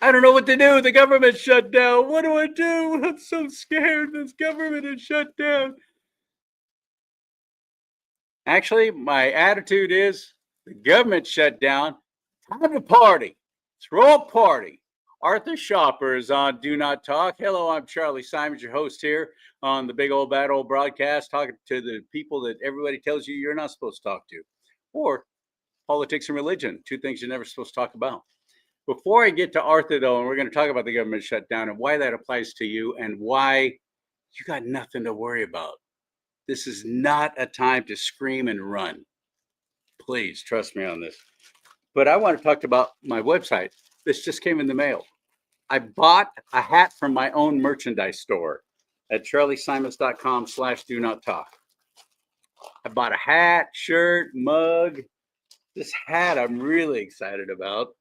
I don't know what to do. The government shut down. What do I do? I'm so scared. This government is shut down. Actually, my attitude is the government shut down. Time to party. Throw a party. Arthur Schaper is on Do Not Talk. Hello, I'm Charlie Simons, your host here on the big old bad old broadcast, talking to the people that everybody tells you you're not supposed to talk to, or politics and religion, two things you're never supposed to talk about. Before I get to Arthur, though, and we're going to talk about the government shutdown and why that applies to you and why you got nothing to worry about. This is not a time to scream and run. Please trust me on this. But I want to talk about my website. This just came in the mail. I bought a hat from my own merchandise store at charliesimons.com/do not talk. I bought a hat, shirt, mug. This hat I'm really excited about.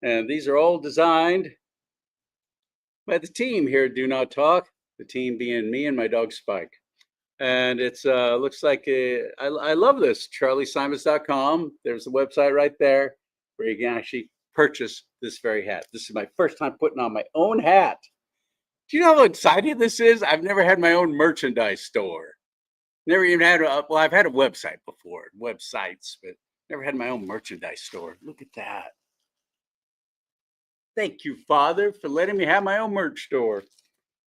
And these are all designed by the team here at Do Not Talk, the team being me and my dog Spike. And it's looks like I love this, charliesimons.com. There's a website right there where you can actually purchase this very hat. This is my first time putting on my own hat. Do you know how exciting this is? I've never had my own merchandise store. Never even had well, I've had a website before, websites, but never had my own merchandise store. Look at that. Thank you, Father, for letting me have my own merch store.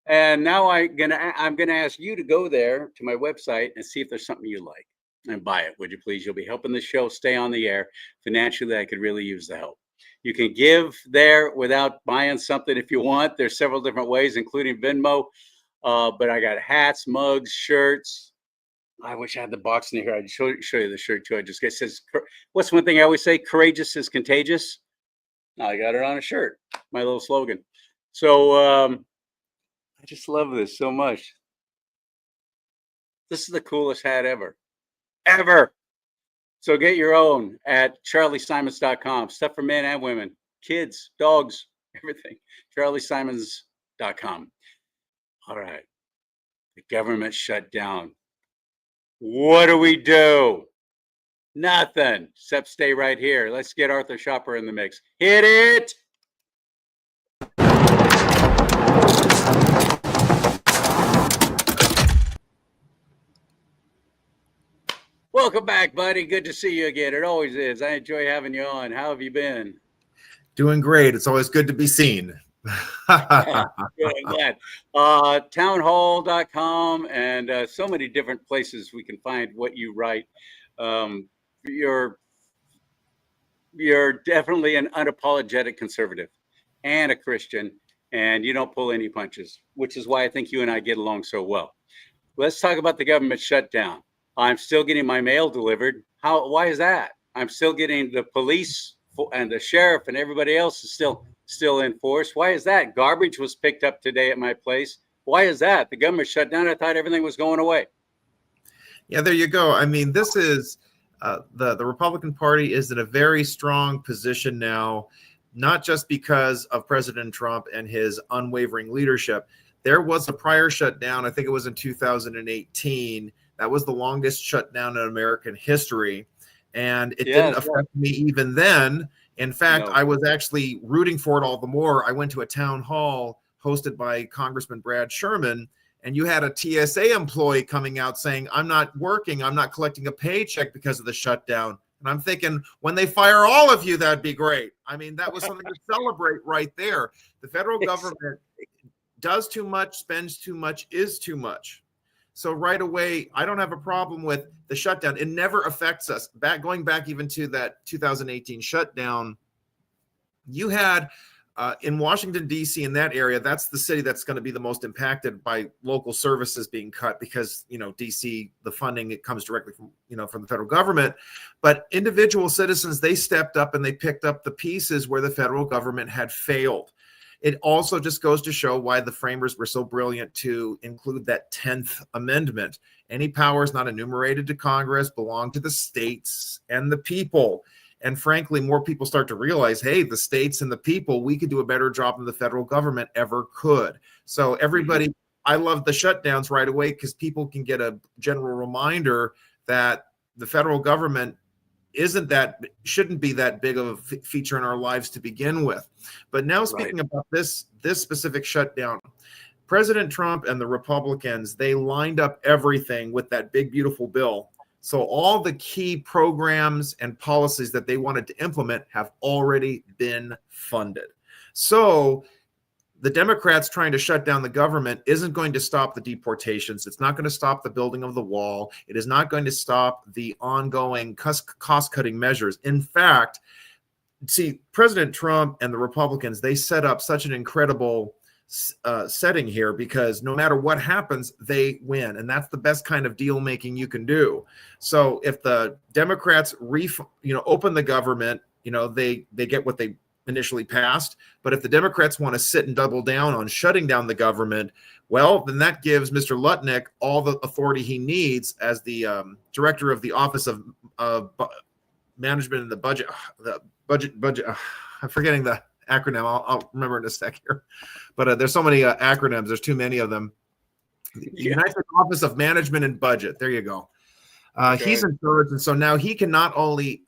And now I'm gonna ask you to go there to my website and see if there's something you like and buy it. Would you please? You'll be helping the show stay on the air. Financially, I could really use the help. You can give there without buying something if you want. There's several different ways, including Venmo. But I got hats, mugs, shirts. I wish I had the box in here. I'd show you the shirt too. I just it says, what's one thing I always say? Courageous is contagious. I got it on a shirt, my little slogan. So I just love this so much. This is the coolest hat ever. Ever. So get your own at charliesimons.com. Stuff for men and women, kids, dogs, everything. charliesimons.com. All right. The government shut down. What do we do? Nothing, except stay right here. Let's get Arthur Schaper in the mix. Hit it! Welcome back, buddy. Good to see you again. It always is. I enjoy having you on. How have you been? Doing great. It's always good to be seen. Good, I'm glad. Townhall.com and so many different places we can find what you write. You're definitely an unapologetic conservative and a Christian, and you don't pull any punches, which is why I think you and I get along so well. Let's talk about the government shutdown. I'm still getting my mail delivered. Why is that? I'm still getting the police and the sheriff and everybody else is still in force. Why is that? Garbage was picked up today at my place. Why is that? The government shut down. I thought everything was going away. Yeah, there you go. I mean, this is the Republican Party is in a very strong position now, not just because of President Trump and his unwavering leadership. There was a prior shutdown. I think it was in 2018. That was the longest shutdown in American history. And it didn't affect me even then. In fact, I was actually rooting for it all the more. I went to a town hall hosted by Congressman Brad Sherman, and you had a TSA employee coming out saying, I'm not working, I'm not collecting a paycheck because of the shutdown. And I'm thinking, when they fire all of you, that'd be great. I mean, that was something to celebrate right there. The federal government does too much, spends too much, is too much. So right away, I don't have a problem with the shutdown. It never affects us. Going back even to that 2018 shutdown, you had in Washington, D.C., in that area, that's the city that's going to be the most impacted by local services being cut because, D.C., the funding, it comes directly from the federal government. But individual citizens, they stepped up and they picked up the pieces where the federal government had failed. It also just goes to show why the framers were so brilliant to include that 10th Amendment. Any powers not enumerated to Congress belong to the states and the people. And frankly, more people start to realize, hey, the states and the people, we could do a better job than the federal government ever could. So everybody, I love the shutdowns right away because people can get a general reminder that the federal government shouldn't be that big of a feature in our lives to begin with. But now speaking about this specific shutdown, President Trump and the Republicans, they lined up everything with that big, beautiful bill. So all the key programs and policies that they wanted to implement have already been funded. So the Democrats trying to shut down the government isn't going to stop the deportations. It's not going to stop the building of the wall. It is not going to stop the ongoing cost-cutting measures. In fact, see, President Trump and the Republicans, they set up such an incredible setting here, because no matter what happens, they win. And that's the best kind of deal making you can do. So if the Democrats open the government, they get what they initially passed. But if the Democrats want to sit and double down on shutting down the government, well, then that gives Mr. Lutnick all the authority he needs as the director of the Office of Management and the Budget. I'm forgetting the acronym. I'll remember in a sec here. But there's so many acronyms. There's too many of them. The United States Office of Management and Budget. There you go. Okay. He's in charge, and so now he can not only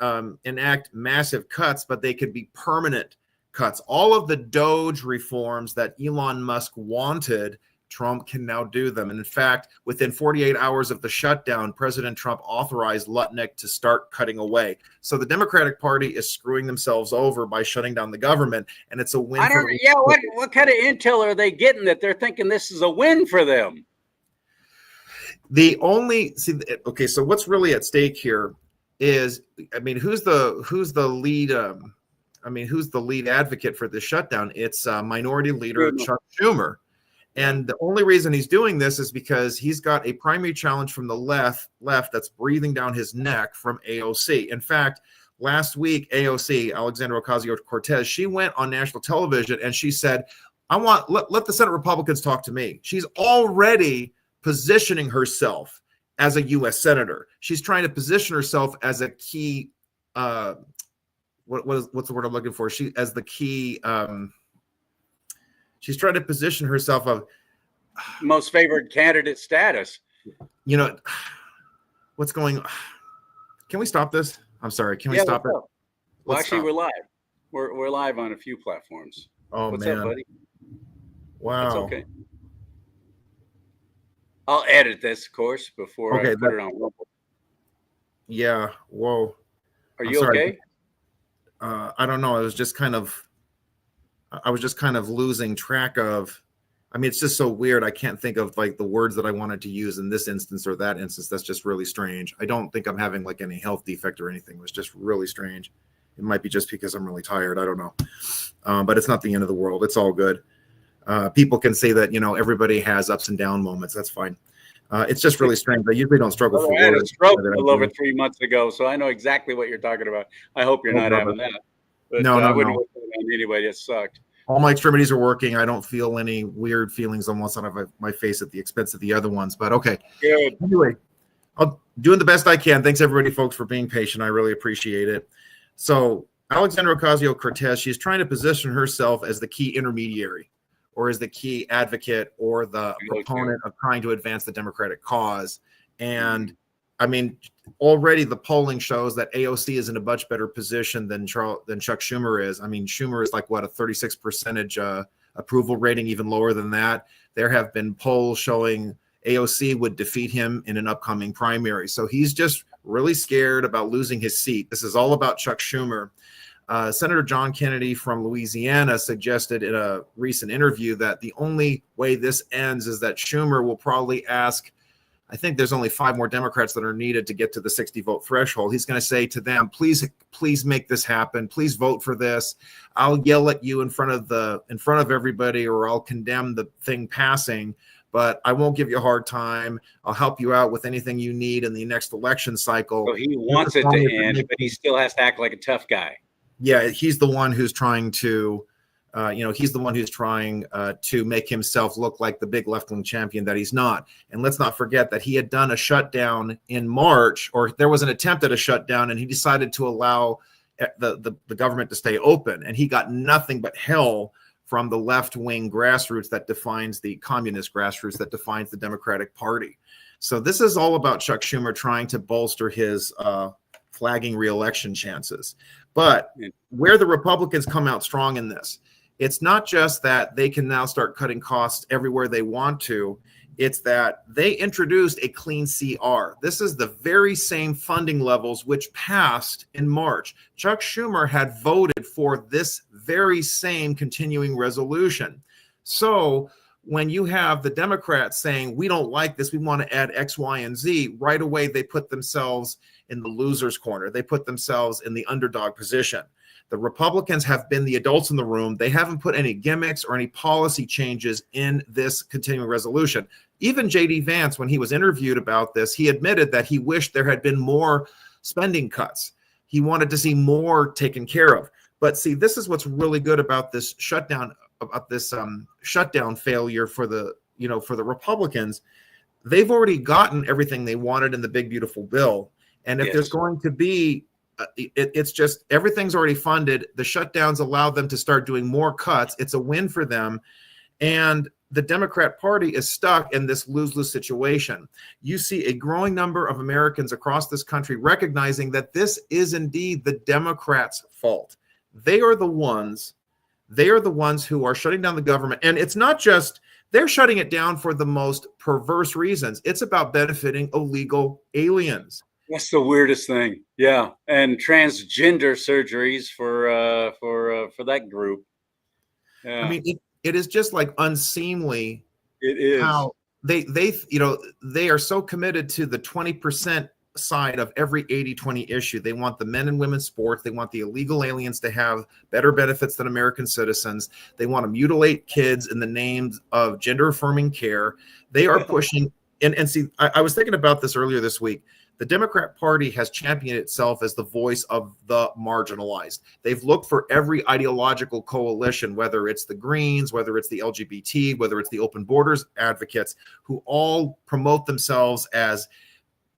enact massive cuts, but they could be permanent cuts. All of the DOGE reforms that Elon Musk wanted, Trump can now do them. And in fact, within 48 hours of the shutdown, President Trump authorized Lutnick to start cutting away. So the Democratic Party is screwing themselves over by shutting down the government, and it's a win. What kind of intel are they getting that they're thinking this is a win for them? So what's really at stake here is, who's the lead advocate for this shutdown? It's Minority Leader Chuck Schumer. And the only reason he's doing this is because he's got a primary challenge from the left that's breathing down his neck from AOC. In fact, last week, AOC, Alexandria Ocasio-Cortez, she went on national television and she said, let the Senate Republicans talk to me. She's already positioning herself as a U.S. senator. She's trying to position herself as a key, what's the word I'm looking for? She's trying to position herself of most favored candidate status. What's going on? Can we stop this? I'm sorry. Can we stop it? Well, actually, we're live. We're live on a few platforms. Oh, what's man. up, buddy? Wow. That's okay. I'll edit this, of course, before I put it on. Yeah. Whoa. Are you okay? I don't know. I was just kind of losing track of. It's just so weird. I can't think of the words that I wanted to use in this instance or that instance. That's just really strange. I don't think I'm having any health defect or anything. It was just really strange. It might be just because I'm really tired. I don't know. But it's not the end of the world. It's all good. People can say that, everybody has ups and down moments. That's fine. It's just really strange. I usually don't struggle for I had a stroke a little over 3 months ago, so I know exactly what you're talking about. I hope you're not having that. But no. Anyway, it sucked. All my extremities are working. I don't feel any weird feelings on one side of my face at the expense of the other ones. But okay. Good. Anyway, I'm doing the best I can. Thanks, everybody, folks, for being patient. I really appreciate it. So Alexandria Ocasio-Cortez, she's trying to position herself as the key intermediary, or as the key advocate, or the proponent of trying to advance the Democratic cause. And already the polling shows that AOC is in a much better position than Chuck Schumer is. Schumer is a 36% approval rating, even lower than that. There have been polls showing AOC would defeat him in an upcoming primary. So he's just really scared about losing his seat. This is all about Chuck Schumer. Senator John Kennedy from Louisiana suggested in a recent interview that the only way this ends is that Schumer will probably ask, I think there's only 5 more Democrats that are needed to get to the 60 vote threshold. He's going to say to them, please make this happen. Please vote for this. I'll yell at you in front of everybody, or I'll condemn the thing passing, but I won't give you a hard time. I'll help you out with anything you need in the next election cycle. So he wants it to end, but he still has to act like a tough guy. Yeah, he's the one who's trying to, to make himself look like the big left-wing champion that he's not. And let's not forget that he had done a shutdown in March, or there was an attempt at a shutdown, and he decided to allow the government to stay open. And he got nothing but hell from the left-wing grassroots that defines the communist grassroots that defines the Democratic Party. So this is all about Chuck Schumer trying to bolster his flagging reelection chances. But where the Republicans come out strong in this, it's not just that they can now start cutting costs everywhere they want to. It's that they introduced a clean CR. This is the very same funding levels which passed in March. Chuck Schumer had voted for this very same continuing resolution. So when you have the Democrats saying, we don't like this, we want to add X, Y, and Z, right away they put themselves in the loser's corner. They put themselves in the underdog position. The Republicans have been the adults in the room. They haven't put any gimmicks or any policy changes in this continuing resolution. Even J.D. Vance, when he was interviewed about this, he admitted that he wished there had been more spending cuts. He wanted to see more taken care of. But see, this is what's really good about this shutdown failure for the Republicans. They've already gotten everything they wanted in the big, beautiful bill. And if there's going to be it's just everything's already funded. The shutdowns allow them to start doing more cuts. It's a win for them. And the Democrat Party is stuck in this lose-lose situation. You see a growing number of Americans across this country recognizing that this is indeed the Democrats' fault. They are the ones who are shutting down the government. And it's not just they're shutting it down for the most perverse reasons. It's about benefiting illegal aliens. That's the weirdest thing. Yeah. And transgender surgeries for that group. Yeah. I mean, it is just like unseemly. It is how they are so committed to the 20% side of every 80-20 issue. They want the men and women's sports. They want the illegal aliens to have better benefits than American citizens. They want to mutilate kids in the name of gender affirming care. They are pushing and see, I was thinking about this earlier this week. The Democrat Party has championed itself as the voice of the marginalized. They've looked for every ideological coalition, whether it's the Greens, whether it's the LGBT, whether it's the open borders advocates, who all promote themselves as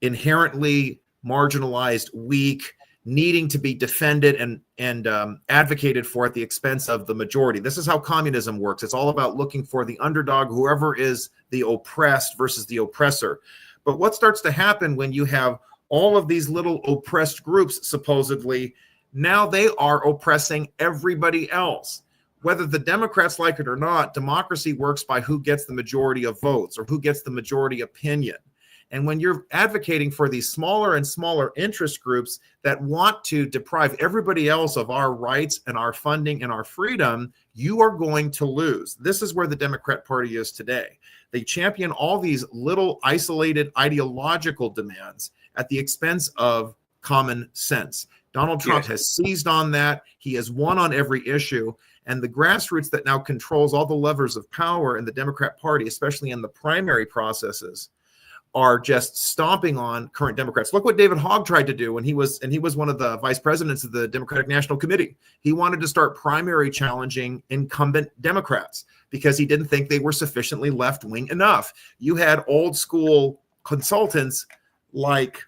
inherently marginalized, weak, needing to be defended and advocated for at the expense of the majority. This is how communism works. It's all about looking for the underdog, whoever is the oppressed versus the oppressor. But what starts to happen when you have all of these little oppressed groups, supposedly, now they are oppressing everybody else. Whether the Democrats like it or not, democracy works by who gets the majority of votes or who gets the majority opinion. And when you're advocating for these smaller and smaller interest groups that want to deprive everybody else of our rights and our funding and our freedom, you are going to lose. This is where the Democrat Party is today. They champion all these little isolated ideological demands at the expense of common sense. Donald Trump has seized on that. He has won on every issue. And the grassroots that now controls all the levers of power in the Democrat Party, especially in the primary processes, are just stomping on current Democrats. Look what David Hogg tried to do when he was one of the vice presidents of the Democratic National Committee. He wanted to start primary challenging incumbent Democrats because he didn't think they were sufficiently left-wing enough. You had old school consultants like,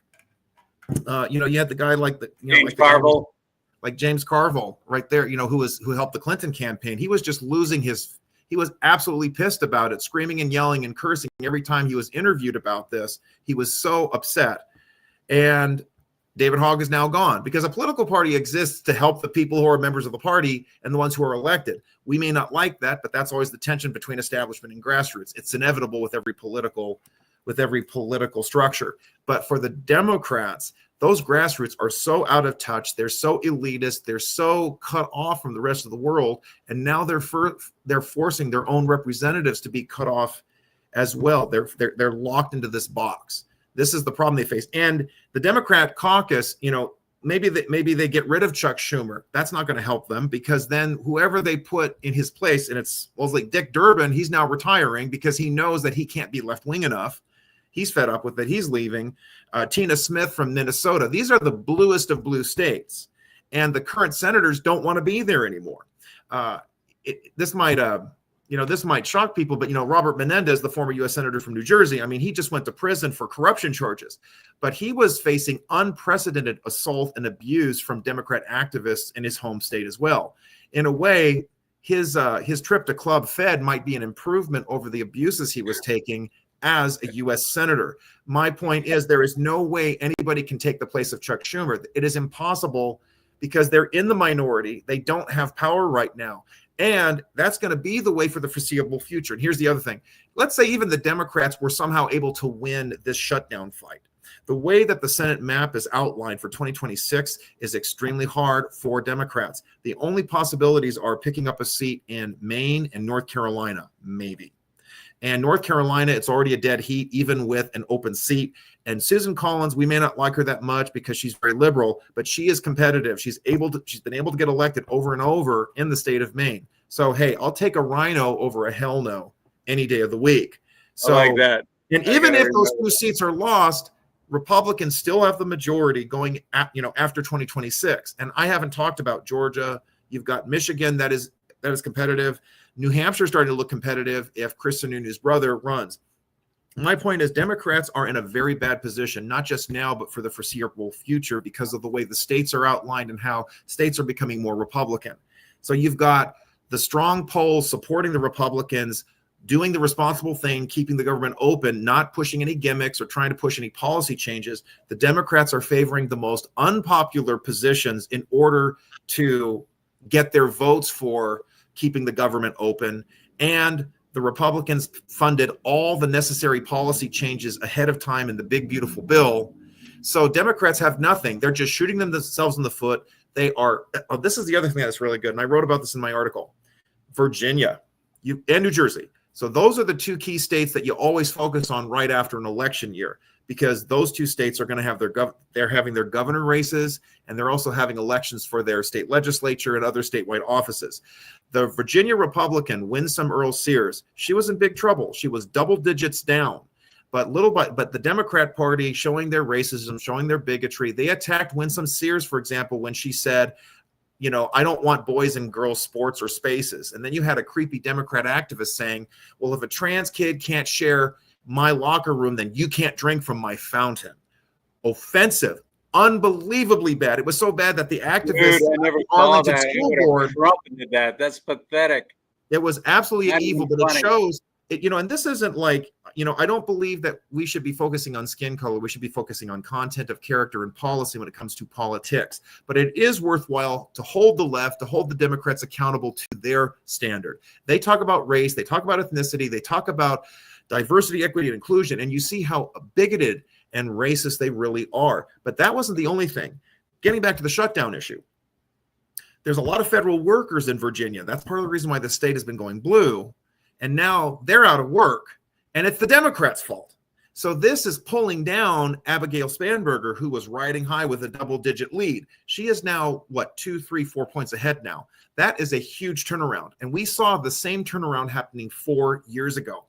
you had the guy like James Carville, like James Carville right there, who helped the Clinton campaign. He was just he was absolutely pissed about it, screaming and yelling and cursing every time he was interviewed about this. He was so upset. And David Hogg is now gone because a political party exists to help the people who are members of the party and the ones who are elected. We may not like that, but that's always the tension between establishment and grassroots. It's inevitable with every political structure. But for the Democrats, those grassroots are so out of touch. They're so elitist. They're so cut off from the rest of the world. And now they're forcing their own representatives to be cut off as well. They're locked into this box. This is the problem they face. And the Democrat caucus, maybe they get rid of Chuck Schumer. That's not going to help them because then whoever they put in his place, and it's like Dick Durbin, he's now retiring because he knows that he can't be left-wing enough. He's fed up with it. He's leaving. Tina Smith from Minnesota. These are the bluest of blue states. And the current senators don't want to be there anymore. This might shock people, but, Robert Menendez, the former U.S. Senator from New Jersey, he just went to prison for corruption charges. But he was facing unprecedented assault and abuse from Democrat activists in his home state as well. In a way, his trip to Club Fed might be an improvement over the abuses he was taking as a U.S. senator. My point is there is no way anybody can take the place of Chuck Schumer. It is impossible because they're in the minority. They don't have power right now. And that's going to be the way for the foreseeable future. And here's the other thing. Let's say even the Democrats were somehow able to win this shutdown fight. The way that the Senate map is outlined for 2026 is extremely hard for Democrats. The only possibilities are picking up a seat in Maine and North Carolina, maybe. And North Carolina, it's already a dead heat, even with an open seat. And Susan Collins, we may not like her that much because she's very liberal, but she is competitive. She's been able to get elected over and over in the state of Maine. So, hey, I'll take a rhino over a hell no any day of the week. So, I like that. And even if those two seats are lost, Republicans still have the majority going after 2026. And I haven't talked about Georgia. You've got Michigan that is competitive. New Hampshire starting to look competitive if Chris Sununu's brother runs. My point is Democrats are in a very bad position, not just now, but for the foreseeable future because of the way the states are outlined and how states are becoming more Republican. So you've got the strong polls supporting the Republicans, doing the responsible thing, keeping the government open, not pushing any gimmicks or trying to push any policy changes. The Democrats are favoring the most unpopular positions in order to get their votes for keeping the government open. And the Republicans funded all the necessary policy changes ahead of time in the big, beautiful bill. So Democrats have nothing. They're just shooting themselves in the foot. This is the other thing that's really good. And I wrote about this in my article. Virginia and New Jersey. So those are the two key states that you always focus on right after an election year, because those two states are going to have they're having their governor races, and they're also having elections for their state legislature and other statewide offices. The Virginia Republican, Winsome Earl Sears, she was in big trouble. She was double digits down, but the Democrat Party showing their racism, showing their bigotry. They attacked Winsome Sears, for example, when she said, I don't want boys and girls sports or spaces. And then you had a creepy Democrat activist saying, well, if a trans kid can't share my locker room, then you can't drink from my fountain. Offensive, unbelievably bad. It was so bad that the activists I never saw that. School board did that. That's pathetic. It was absolutely evil, but it shows it, and this isn't like, I don't believe that we should be focusing on skin color. We should be focusing on content of character and policy when it comes to politics. But it is worthwhile to hold the left, to hold the Democrats accountable to their standard. They talk about race, they talk about ethnicity, they talk about diversity, equity, and inclusion, and you see how bigoted and racist they really are. But that wasn't the only thing. Getting back to the shutdown issue, there's a lot of federal workers in Virginia. That's part of the reason why the state has been going blue. And now they're out of work, and it's the Democrats' fault. So this is pulling down Abigail Spanberger, who was riding high with a double-digit lead. She is now, 2, 3, 4 points ahead now. That is a huge turnaround. And we saw the same turnaround happening 4 years ago.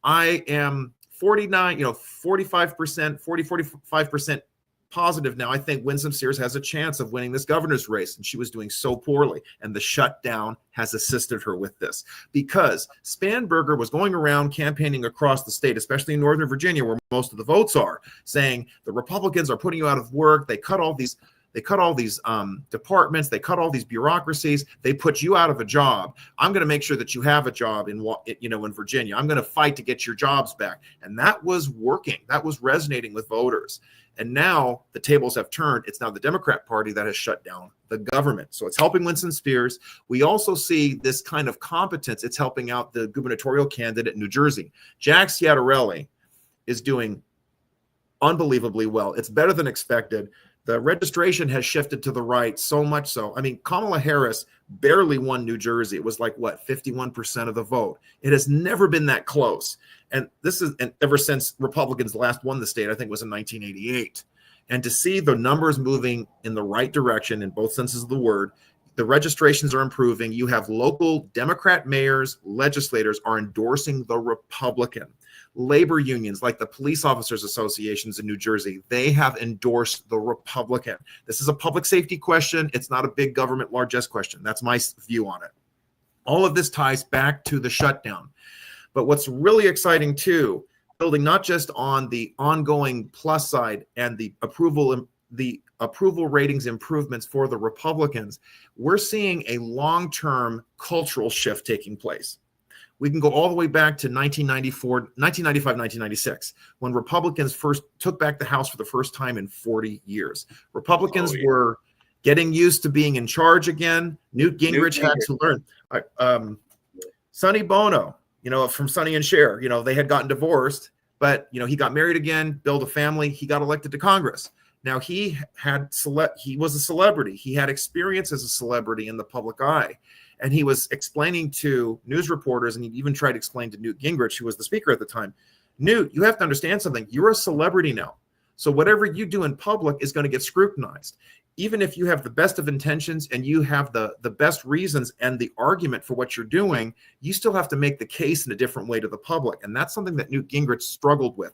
I am 45% positive now. I think Winsome Sears has a chance of winning this governor's race, and she was doing so poorly. And the shutdown has assisted her with this because Spanberger was going around campaigning across the state, especially in Northern Virginia, where most of the votes are, saying the Republicans are putting you out of work. They cut all these departments. They cut all these bureaucracies. They put you out of a job. I'm going to make sure that you have a job in Virginia. I'm going to fight to get your jobs back. And that was working. That was resonating with voters. And now the tables have turned. It's now the Democrat Party that has shut down the government. So it's helping Winsome Sears. We also see this kind of competence. It's helping out the gubernatorial candidate in New Jersey. Jack Ciattarelli is doing unbelievably well. It's better than expected. The registration has shifted to the right so much so. I mean, Kamala Harris barely won New Jersey. It was 51% of the vote. It has never been that close. And ever since Republicans last won the state, I think it was in 1988. And to see the numbers moving in the right direction in both senses of the word, the registrations are improving. You have local Democrat mayors, legislators are endorsing the Republican. Labor unions like the police officers associations in New Jersey, they have endorsed the Republican. This is a public safety question. It's not a big government largesse question. That's my view on it. All of this ties back to the shutdown. But what's really exciting too, building not just on the ongoing plus side and the approval ratings improvements for the Republicans, we're seeing a long-term cultural shift taking place. We can go all the way back to 1995, 1996, when Republicans first took back the House for the first time in 40 years. Republicans were getting used to being in charge again. Newt Gingrich had to learn. Sonny Bono, from Sonny and Cher, they had gotten divorced, but, he got married again, built a family. He got elected to Congress. Now he was a celebrity. He had experience as a celebrity in the public eye. And he was explaining to news reporters, and he even tried to explain to Newt Gingrich, who was the speaker at the time, Newt, you have to understand something. You're a celebrity now. So whatever you do in public is going to get scrutinized. Even if you have the best of intentions and you have the best reasons and the argument for what you're doing, you still have to make the case in a different way to the public. And that's something that Newt Gingrich struggled with.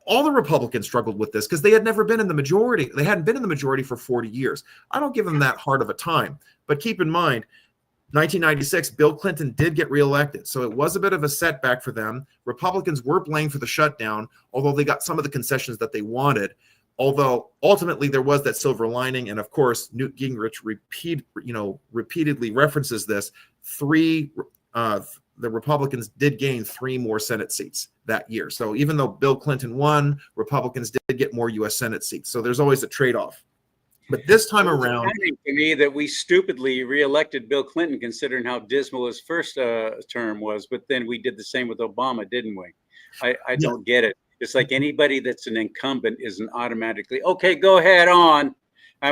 All the Republicans struggled with this because they had never been in the majority. They hadn't been in the majority for 40 years. I don't give them that hard of a time. But keep in mind, 1996, Bill Clinton did get reelected. So it was a bit of a setback for them. Republicans were blamed for the shutdown, although they got some of the concessions that they wanted. Although ultimately there was that silver lining. And of course, Newt Gingrich repeatedly references this. The Republicans did gain 3 more Senate seats that year. So even though Bill Clinton won, Republicans did get more U.S. Senate seats. So there's always a trade-off. But this time around, to me, that we stupidly reelected Bill Clinton, considering how dismal his first term was. But then we did the same with Obama, didn't we? I don't get it. It's like anybody that's an incumbent isn't automatically okay. Go ahead on.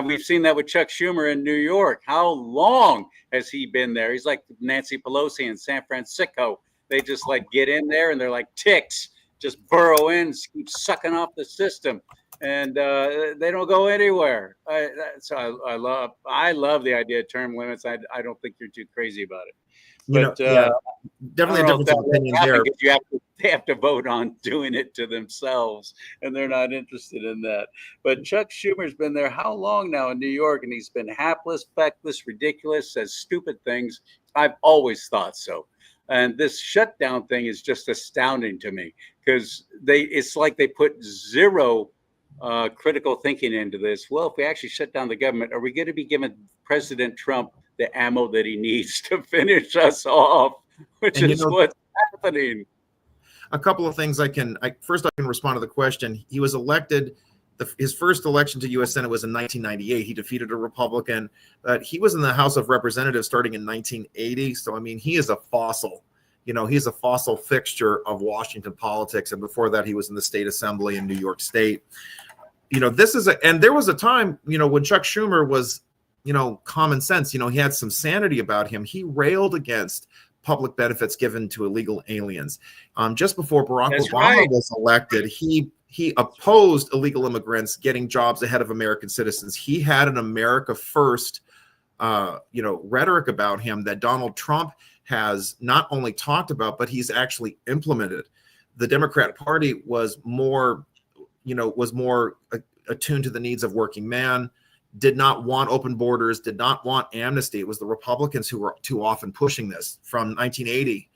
We've seen that with Chuck Schumer in New York. How long has he been there? He's like Nancy Pelosi in San Francisco. They just get in there and they're like ticks, just burrow in, keep sucking off the system. And they don't go anywhere. I love the idea of term limits. I don't think you're too crazy about it. But definitely a difference of opinion there. They have to vote on doing it to themselves, and they're not interested in that. But Chuck Schumer's been there how long now in New York, and he's been hapless, feckless, ridiculous, says stupid things. I've always thought so. And this shutdown thing is just astounding to me because it's like they put zero critical thinking into this. Well, if we actually shut down the government, are we going to be giving President Trump the ammo that he needs to finish us off, which is what's happening? A couple of things I can respond to the question. He was elected. His first election to U.S. Senate was in 1998. He defeated a Republican, but he was in the House of Representatives starting in 1980. So, I mean, he is a fossil. He's a fossil fixture of Washington politics. And before that, he was in the state assembly in New York State. And there was a time, when Chuck Schumer was, common sense, he had some sanity about him. He railed against public benefits given to illegal aliens. Just before Barack Obama was elected, he opposed illegal immigrants getting jobs ahead of American citizens. He had an America First, rhetoric about him that Donald Trump has not only talked about, but he's actually implemented. The Democrat Party was more attuned to the needs of working man, did not want open borders, did not want amnesty. It was the Republicans who were too often pushing this. From 1980,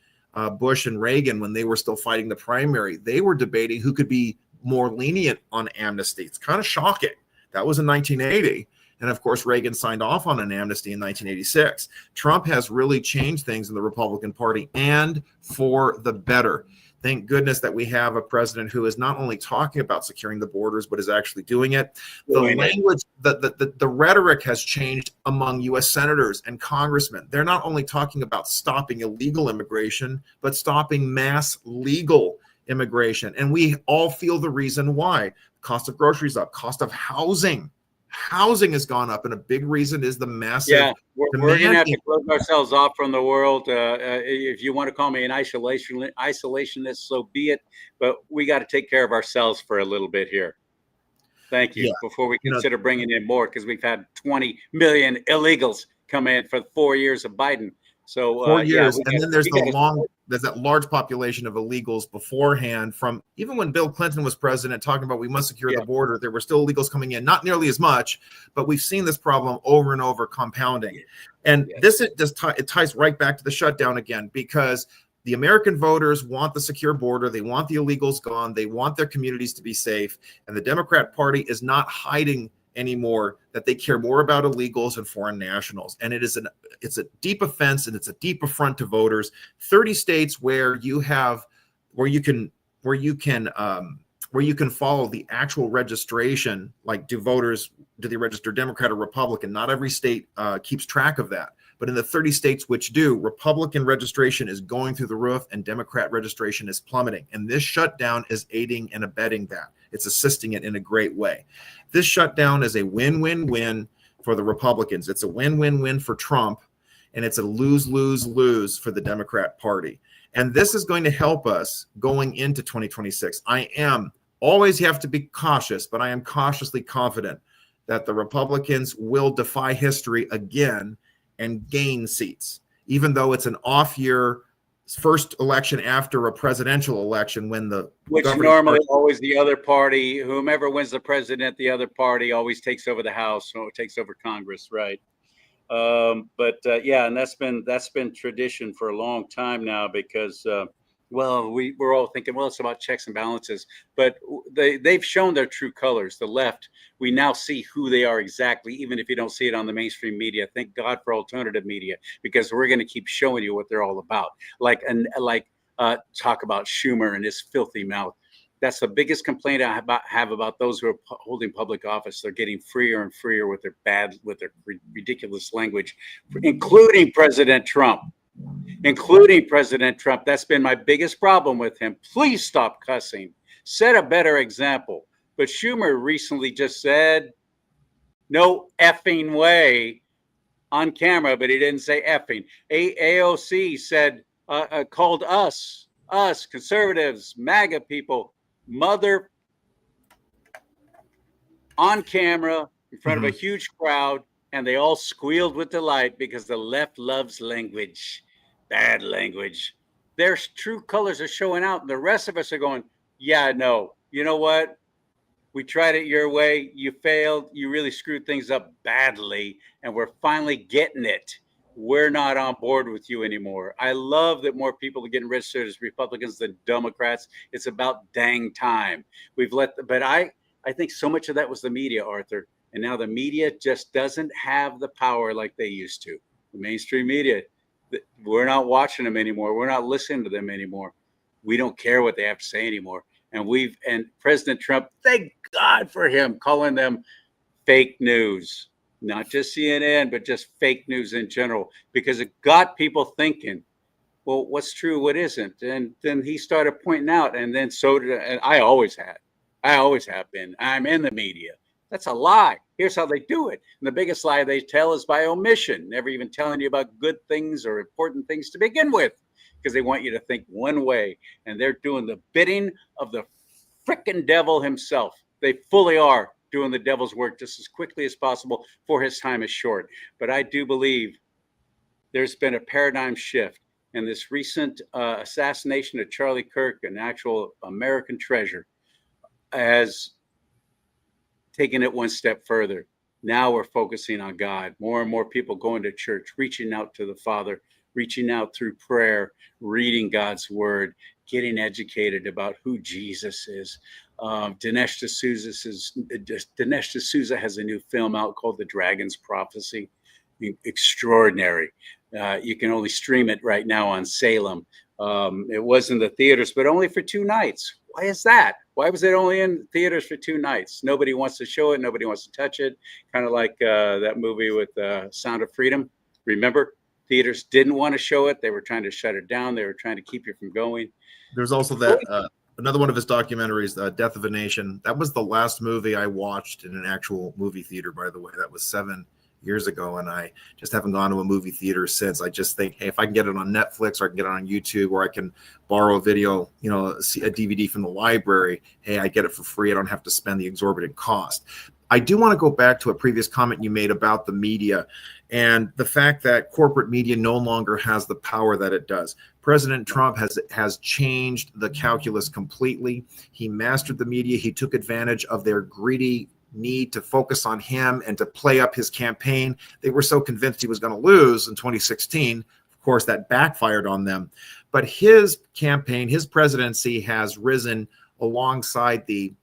Bush and Reagan, when they were still fighting the primary, they were debating who could be more lenient on amnesty. It's kind of shocking. That was in 1980. And of course, Reagan signed off on an amnesty in 1986. Trump has really changed things in the Republican Party, and for the better. Thank goodness that we have a president who is not only talking about securing the borders, but is actually doing it. The language, the rhetoric has changed among U.S. senators and congressmen. They're not only talking about stopping illegal immigration, but stopping mass legal immigration. And we all feel the reason why. Cost of groceries up, cost of housing. Housing has gone up, and a big reason is the massive. We're going to have to close ourselves off from the world. If you want to call me an isolationist, so be it. But we got to take care of ourselves for a little bit here. Thank you. Before we consider bringing in more, because we've had 20 million illegals come in for 4 years of Biden. So 4 years, and then there's that large population of illegals beforehand. From even when Bill Clinton was president, talking about we must secure the border, there were still illegals coming in, not nearly as much, but we've seen this problem over and over compounding. And it ties right back to the shutdown again, because the American voters want the secure border. They want the illegals gone. They want their communities to be safe. And the Democrat Party is not hiding anymore that they care more about illegals and foreign nationals, and it's a deep offense and it's a deep affront to voters. 30 states where you can follow the actual registration, like do they register Democrat or Republican? Not every state keeps track of that. But in the 30 states which do, Republican registration is going through the roof and Democrat registration is plummeting. And this shutdown is aiding and abetting that. It's assisting it in a great way. This shutdown is a win-win-win for the Republicans. It's a win-win-win for Trump, and it's a lose-lose-lose for the Democrat Party. And this is going to help us going into 2026. Always have to be cautious, but I am cautiously confident that the Republicans will defy history again and gain seats, even though it's an off year, first election after a presidential election, when which normally always the other party, whomever wins the president, the other party always takes over the House or takes over Congress, right? Yeah, and that's been tradition for a long time now, because we're all thinking, well, it's about checks and balances, but they've shown their true colors. The left, we now see who they are exactly, even if you don't see it on the mainstream media. Thank God for alternative media, because we're going to keep showing you what they're all about. Talk about Schumer and his filthy mouth. That's the biggest complaint I have about those who are holding public office. They're getting freer and freer with their ridiculous language, including President Trump. That's been my biggest problem with him. Please stop cussing. Set a better example. But Schumer recently just said, no effing way, on camera, but he didn't say effing. AOC said, called us conservatives, MAGA people, mother, on camera in front of a huge crowd, and they all squealed with delight because the left loves language, bad language. Their true colors are showing out, and the rest of us are going, yeah, no, you know what? We tried it your way. You failed. You really screwed things up badly, and we're finally getting it. We're not on board with you anymore. I love that more people are getting registered as Republicans than Democrats. It's about dang time. But I think so much of that was the media, Arthur. And now the media just doesn't have the power like they used to. The mainstream media, we're not watching them anymore. We're not listening to them anymore. We don't care what they have to say anymore. And President Trump, thank God for him, calling them fake news. Not just CNN, but just fake news in general, because it got people thinking, well, what's true, what isn't? And then he started pointing out, and then and I always have been. I'm in the media. That's a lie. Here's how they do it. And the biggest lie they tell is by omission, never even telling you about good things or important things to begin with, because they want you to think one way, and they're doing the bidding of the frickin' devil himself. They fully are doing the devil's work just as quickly as possible, for his time is short. But I do believe there's been a paradigm shift, and this recent assassination of Charlie Kirk, an actual American treasure, has taken it one step further. Now we're focusing on God. More and more people going to church, reaching out to the Father, reaching out through prayer, reading God's word, getting educated about who Jesus is. Dinesh D'Souza has a new film out called The Dragon's Prophecy. Extraordinary. You can only stream it right now on Salem. It was in the theaters, but only for 2 nights. Why is that? Why was it only in theaters for 2 nights? Nobody wants to show it. Nobody wants to touch it. Kind of like that movie with Sound of Freedom. Remember? Theaters didn't want to show it. They were trying to shut it down. They were trying to keep you from going. There's also that another one of his documentaries, Death of a Nation. That was the last movie I watched in an actual movie theater, by the way. That was 7 years ago, and I just haven't gone to a movie theater since. I just think, hey, if I can get it on Netflix, or I can get it on YouTube, or I can borrow a video, see a DVD from the library, hey, I get it for free. I don't have to spend the exorbitant cost. I do want to go back to a previous comment you made about the media and the fact that corporate media no longer has the power that it does. President Trump has changed the calculus completely. He mastered the media. He took advantage of their greedy need to focus on him and to play up his campaign. They were so convinced he was going to lose in 2016. Of course, that backfired on them. But his campaign, his presidency has risen alongside the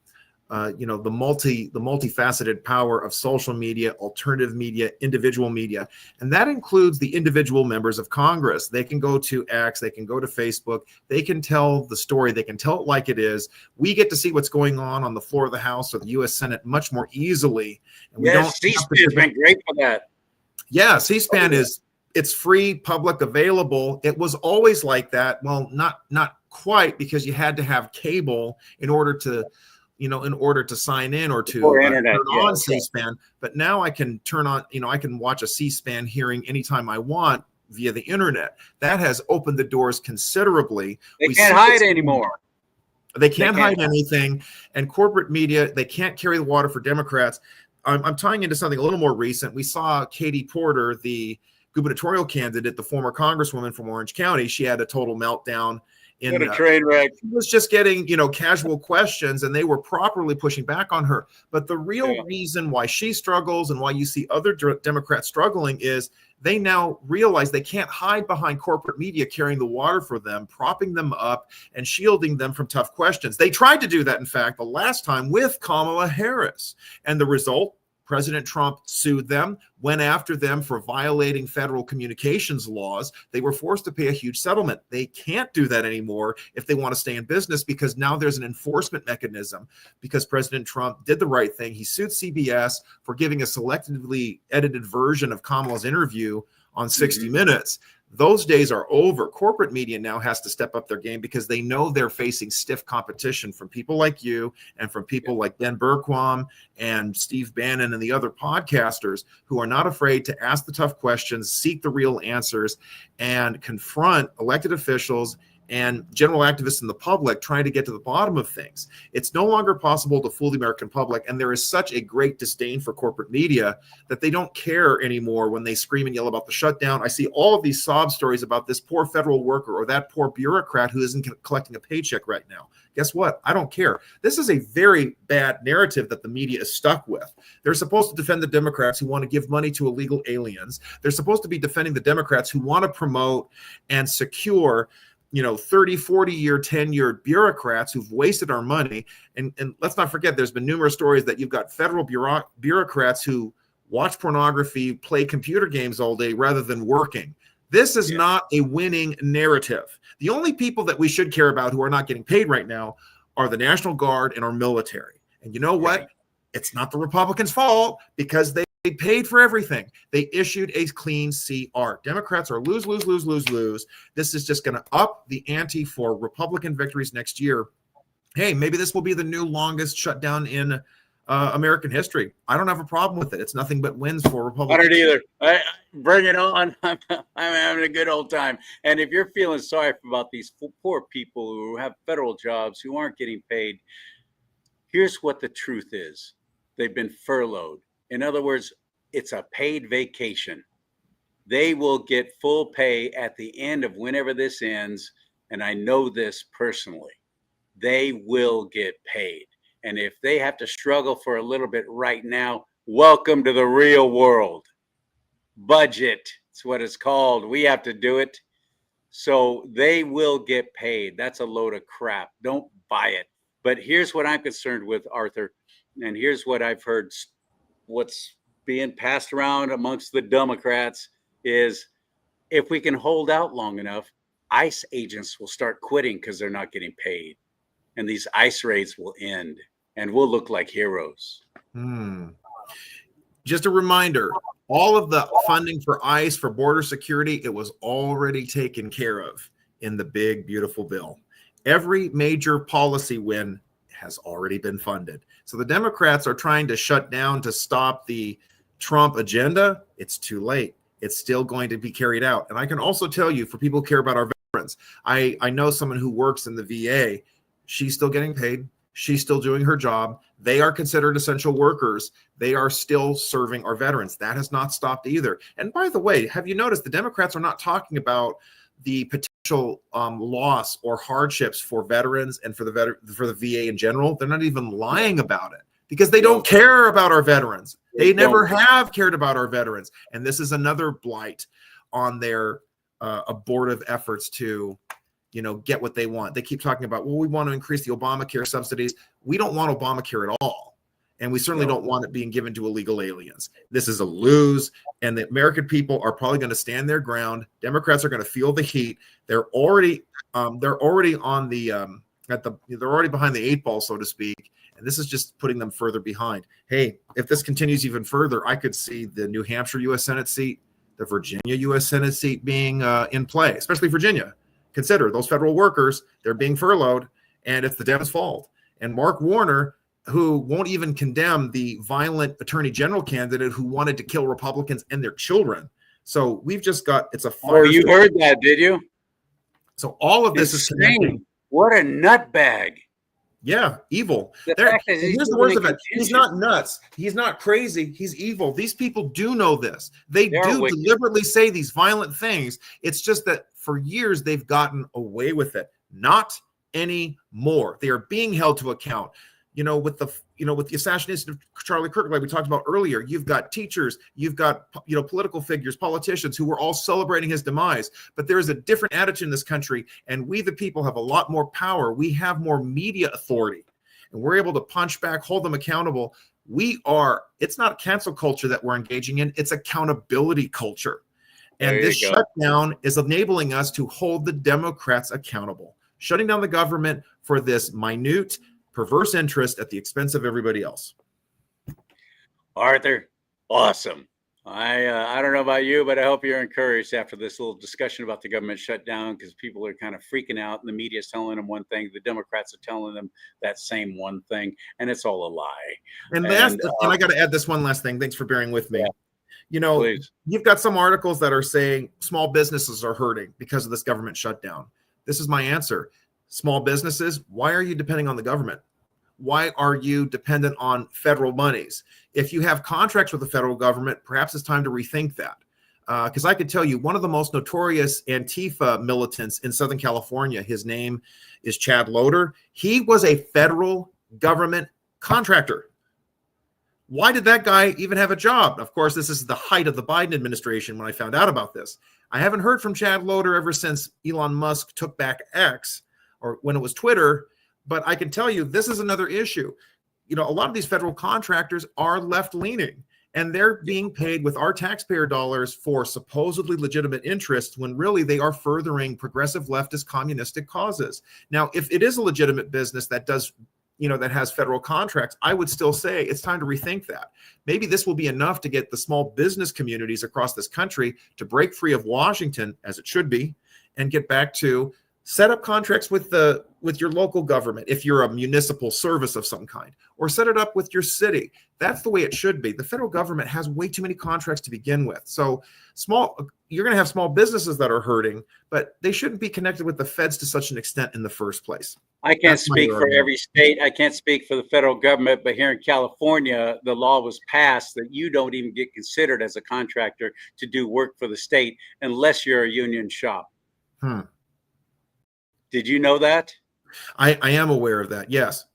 the multifaceted power of social media, alternative media, individual media, and that includes the individual members of Congress. They can go to X, they can go to Facebook, they can tell the story, they can tell it like it is. We get to see what's going on the floor of the House or the U.S. Senate much more easily. And yes, C-SPAN's been great for that. Yeah, C-SPAN it's free, public, available. It was always like that. Well, not quite, because you had to have cable in order to sign in or to turn on C-SPAN. But now I can turn on, I can watch a C-SPAN hearing anytime I want via the internet. That has opened the doors considerably. They can't hide anymore. They can't hide anything. And corporate media, they can't carry the water for Democrats. I'm tying into something a little more recent. We saw Katie Porter, the gubernatorial candidate, the former congresswoman from Orange County. She had a total meltdown. What a train wreck. She was just getting, casual questions, and they were properly pushing back on her. But the real reason why she struggles and why you see other Democrats struggling is they now realize they can't hide behind corporate media carrying the water for them, propping them up and shielding them from tough questions. They tried to do that, in fact, the last time with Kamala Harris. And the result, President Trump sued them, went after them for violating federal communications laws. They were forced to pay a huge settlement. They can't do that anymore if they want to stay in business, because now there's an enforcement mechanism, because President Trump did the right thing. He sued CBS for giving a selectively edited version of Kamala's interview on 60 Minutes. Those days are over. Corporate media now has to step up their game, because they know they're facing stiff competition from people like you and from people like Ben Bergquam and Steve Bannon and the other podcasters who are not afraid to ask the tough questions, seek the real answers, and confront elected officials and general activists in the public trying to get to the bottom of things. It's no longer possible to fool the American public, and there is such a great disdain for corporate media that they don't care anymore when they scream and yell about the shutdown. I see all of these sob stories about this poor federal worker or that poor bureaucrat who isn't collecting a paycheck right now. Guess what? I don't care. This is a very bad narrative that the media is stuck with. They're supposed to defend the Democrats who want to give money to illegal aliens. They're supposed to be defending the Democrats who want to promote and secure 30, 40-year tenured bureaucrats who've wasted our money. And let's not forget, there's been numerous stories that you've got federal bureaucrats who watch pornography, play computer games all day rather than working. This is not a winning narrative. The only people that we should care about who are not getting paid right now are the National Guard and our military. And you know what? It's not the Republicans' fault, because they paid for everything. They issued a clean CR. Democrats are lose, lose, lose, lose, lose. This is just going to up the ante for Republican victories next year. Hey, maybe this will be the new longest shutdown in American history. I don't have a problem with it. It's nothing but wins for Republicans. I don't either. Bring it on. I'm having a good old time. And if you're feeling sorry about these poor people who have federal jobs who aren't getting paid, here's what the truth is. They've been furloughed. In other words, it's a paid vacation. They will get full pay at the end of whenever this ends. And I know this personally. They will get paid. And if they have to struggle for a little bit right now, welcome to the real world. Budget, it's what it's called. We have to do it. So they will get paid. That's a load of crap. Don't buy it. But here's what I'm concerned with, Arthur. And here's what I've heard. What's being passed around amongst the Democrats is, if we can hold out long enough, ICE agents will start quitting because they're not getting paid. And these ICE raids will end, and we'll look like heroes. Just a reminder, all of the funding for ICE, for border security, it was already taken care of in the big, beautiful bill. Every major policy win has already been funded. So the Democrats are trying to shut down to stop the Trump agenda. It's too late. It's still going to be carried out. And I can also tell you, for people who care about our veterans, I know someone who works in the VA. She's still getting paid. She's still doing her job. They are considered essential workers. They are still serving our veterans. That has not stopped either. And by the way, have you noticed the Democrats are not talking about the potential loss or hardships for veterans and for the VA in general? They're not even lying about it, because they don't care about our veterans. They never have cared about our veterans. And this is another blight on their abortive efforts to get what they want. They keep talking about, well, we want to increase the Obamacare subsidies. We don't want Obamacare at all. And we certainly don't want it being given to illegal aliens. This is a lose. And the American people are probably going to stand their ground. Democrats are going to feel the heat. They're already on the they're already behind the 8 ball, so to speak. And this is just putting them further behind. Hey, if this continues even further, I could see the New Hampshire U.S. Senate seat, the Virginia U.S. Senate seat being in play, especially Virginia. Consider those federal workers, they're being furloughed, and it's the Dems' fault. And Mark Warner, who won't even condemn the violent attorney general candidate who wanted to kill Republicans and their children. So we've just got, it's a fire. Oh, you heard that, did you? So all of this is connecting. What a nutbag. Yeah, evil. The fact that here's the worst of it. He's not nuts. He's not crazy. He's evil. These people do know this. They do deliberately say these violent things. It's just that for years they've gotten away with it. Not anymore. They are being held to account. With the assassination of Charlie Kirk, like we talked about earlier, you've got teachers, you've got political figures, politicians who were all celebrating his demise. But there is a different attitude in this country, and we the people have a lot more power. We have more media authority, and we're able to punch back, hold them accountable. It's not cancel culture that we're engaging in; it's accountability culture. And this shutdown is enabling us to hold the Democrats accountable, shutting down the government for this minute, perverse interest at the expense of everybody else. Arthur, awesome. I don't know about you, but I hope you're encouraged after this little discussion about the government shutdown, because people are kind of freaking out and the media is telling them one thing, the Democrats are telling them that same one thing, and it's all a lie. And I got to add this one last thing. Thanks for bearing with me. Yeah. Please. You've got some articles that are saying small businesses are hurting because of this government shutdown. This is my answer. Small businesses, why are you depending on the government? Why are you dependent on federal monies? If you have contracts with the federal government, perhaps it's time to rethink that. Because I could tell you, one of the most notorious Antifa militants in Southern California, his name is Chad Loader. He was a federal government contractor. Why did that guy even have a job? Of course, this is the height of the Biden administration when I found out about this. I haven't heard from Chad Loader ever since Elon Musk took back X, or when it was Twitter, but I can tell you this is another issue. A lot of these federal contractors are left-leaning, and they're being paid with our taxpayer dollars for supposedly legitimate interests when really they are furthering progressive leftist communistic causes. Now, if it is a legitimate business that does, that has federal contracts, I would still say it's time to rethink that. Maybe this will be enough to get the small business communities across this country to break free of Washington, as it should be, and get back to set up contracts with your local government if you're a municipal service of some kind, or set it up with your city. That's the way it should be. The federal government has way too many contracts to begin with. So you're going to have small businesses that are hurting, but they shouldn't be connected with the feds to such an extent in the first place. I can't speak for every state. I can't speak for the federal government, but here in California, the law was passed that you don't even get considered as a contractor to do work for the state unless you're a union shop. Did you know that? I am aware of that. Yes.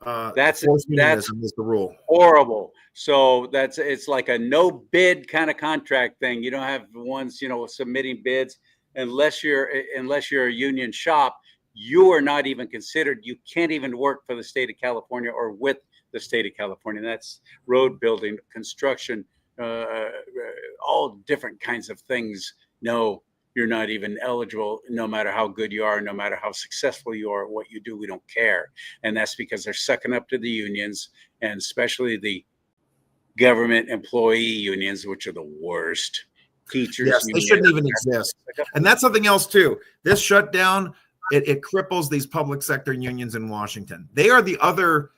That's the rule. Horrible. So it's like a no bid kind of contract thing. You don't have ones, submitting bids unless you're a union shop. You are not even considered. You can't even work for the state of California or with the state of California. That's road building, construction, all different kinds of things. No, you're not even eligible, no matter how good you are, no matter how successful you are at what you do. We don't care. And that's because they're sucking up to the unions, and especially the government employee unions, which are the worst. Teachers. Yes, they shouldn't even exist. And that's something else too. This shutdown, it cripples these public sector unions in Washington. They are the other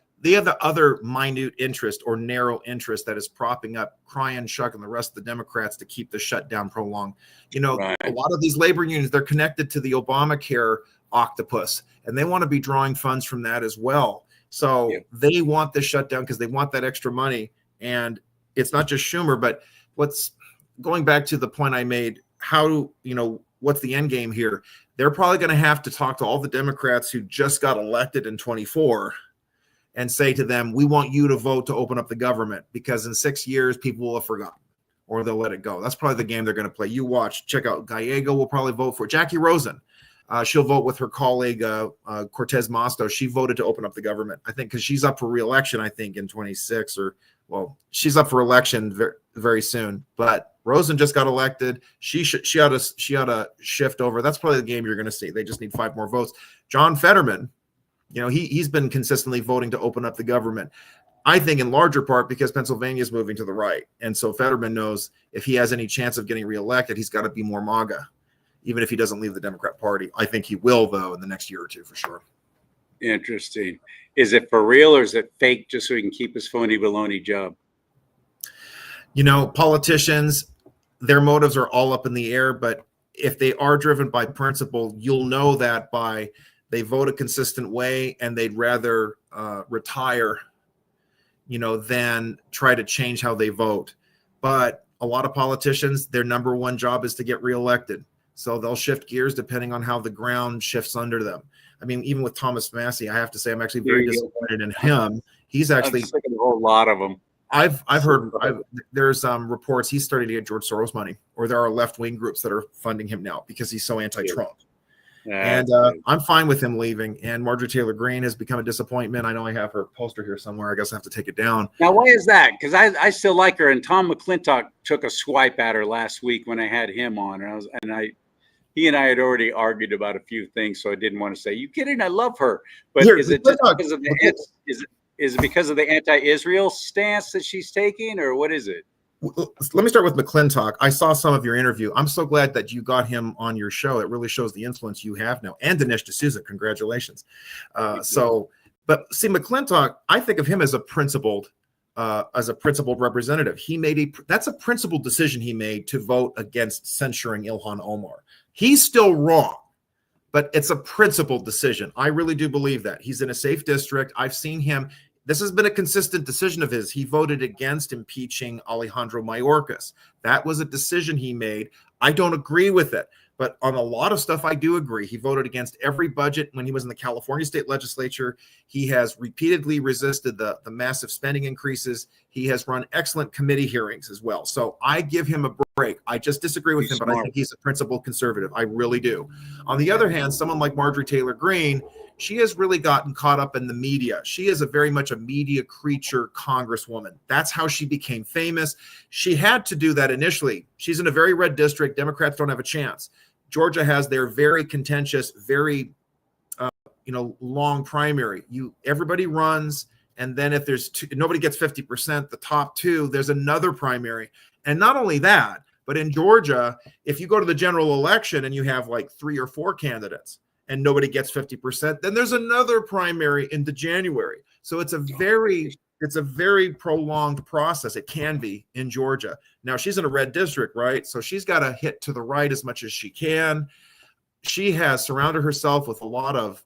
minute interest or narrow interest that is propping up Cryan, Schuck, and the rest of the Democrats to keep the shutdown prolonged. Right. A lot of these labor unions, they're connected to the Obamacare octopus, and they want to be drawing funds from that as well. So they want this shutdown because they want that extra money. And it's not just Schumer, but going back to the point I made, what's the end game here? They're probably going to have to talk to all the Democrats who just got elected in 24 and say to them, we want you to vote to open up the government, because in 6 years, people will have forgotten, or they'll let it go. That's probably the game they're going to play. You watch, check out Gallego will probably vote for it. Jackie Rosen, She'll vote with her colleague, Cortez Masto. She voted to open up the government, I think, because she's up for re-election, I think, in 26 or, well, she's up for election very, very soon. But Rosen just got elected. She ought to shift over. That's probably the game you're going to see. They just need 5 more votes. John Fetterman, he's been consistently voting to open up the government. I think in larger part because Pennsylvania is moving to the right. And so Fetterman knows if he has any chance of getting reelected, he's got to be more MAGA, even if he doesn't leave the Democrat Party. I think he will, though, in the next year or two for sure. Interesting. Is it for real or is it fake just so he can keep his phony baloney job? Politicians, their motives are all up in the air, but if they are driven by principle, you'll know that by they vote a consistent way and they'd rather retire than try to change how they vote. But a lot of politicians, their number one job is to get reelected. So they'll shift gears depending on how the ground shifts under them. I mean, even with Thomas Massey, I have to say I'm actually very disappointed in him. He's actually a whole lot of them. I've heard there's reports he's starting to get George Soros money, or there are left-wing groups that are funding him now because he's so anti-Trump. And I'm fine with him leaving. And Marjorie Taylor Greene has become a disappointment. I know I have her poster here somewhere. I guess I have to take it down. Now, why is that? Because I still like her. And Tom McClintock took a swipe at her last week when I had him on. He and I had already argued about a few things, so I didn't want to say, "You kidding? I love her." But is it just because of is it because of the anti-Israel stance that she's taking, or what is it? Let me start with McClintock. I saw some of your interview. I'm so glad that you got him on your show. It really shows the influence you have now. And Dinesh D'Souza, congratulations. But see, McClintock, I think of him as a principled representative. That's a principled decision he made to vote against censuring Ilhan Omar. He's still wrong, but it's a principled decision. I really do believe that. He's in a safe district. I've seen him. This has been a consistent decision of his. He voted against impeaching Alejandro Mayorkas. That was a decision he made. I don't agree with it, but on a lot of stuff, I do agree. He voted against every budget when he was in the California state legislature. He has repeatedly resisted the massive spending increases. He has run excellent committee hearings as well. So I give him a break. I just disagree with him, but I think he's a principled conservative. I really do. On the other hand, someone like Marjorie Taylor Greene, she has really gotten caught up in the media. She is very much a media creature congresswoman. That's how she became famous. She had to do that initially. She's in a very red district. Democrats don't have a chance. Georgia has their very contentious, very long primary. Everybody runs, and then if there's nobody gets 50%, the top 2, there's another primary. And not only that, but in Georgia, if you go to the general election and you have like 3 or 4 candidates, and nobody gets 50%, then there's another primary into January. So it's a very prolonged process. It can be in Georgia. Now she's in a red district, right? So she's got to hit to the right as much as she can. She has surrounded herself with a lot of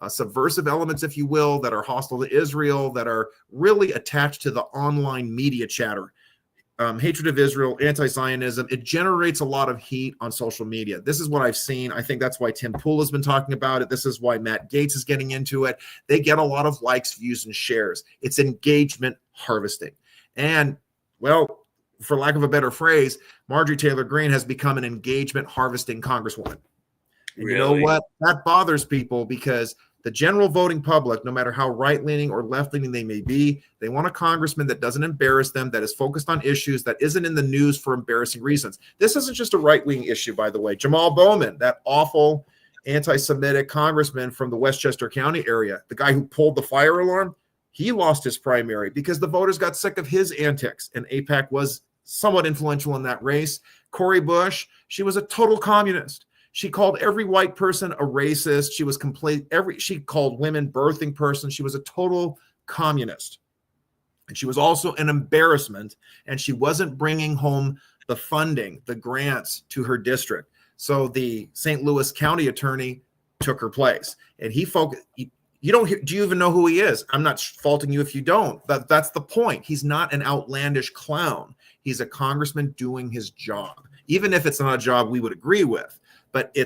subversive elements, if you will, that are hostile to Israel, that are really attached to the online media chatter. Hatred of Israel, anti-Zionism, it generates a lot of heat on social media. This is what I've seen. I think that's why Tim Pool has been talking about it. This is why Matt Gaetz is getting into it. They get a lot of likes, views, and shares. It's engagement harvesting. And, well, for lack of a better phrase, Marjorie Taylor Greene has become an engagement harvesting congresswoman. And you know what? That bothers people because the general voting public, no matter how right-leaning or left-leaning they may be, they want a congressman that doesn't embarrass them, that is focused on issues, that isn't in the news for embarrassing reasons. This isn't just a right-wing issue, by the way. Jamal Bowman, that awful anti-Semitic congressman from the Westchester County area, the guy who pulled the fire alarm, he lost his primary because the voters got sick of his antics, and AIPAC was somewhat influential in that race. Cori Bush, she was a total communist. She called every white person a racist. She called women birthing persons. She was a total communist. And she was also an embarrassment. And she wasn't bringing home the funding, the grants to her district. So the St. Louis County attorney took her place. And he focused. Do you even know who he is? I'm not faulting you if you don't. That's the point. He's not an outlandish clown. He's a congressman doing his job, even if it's not a job we would agree with. But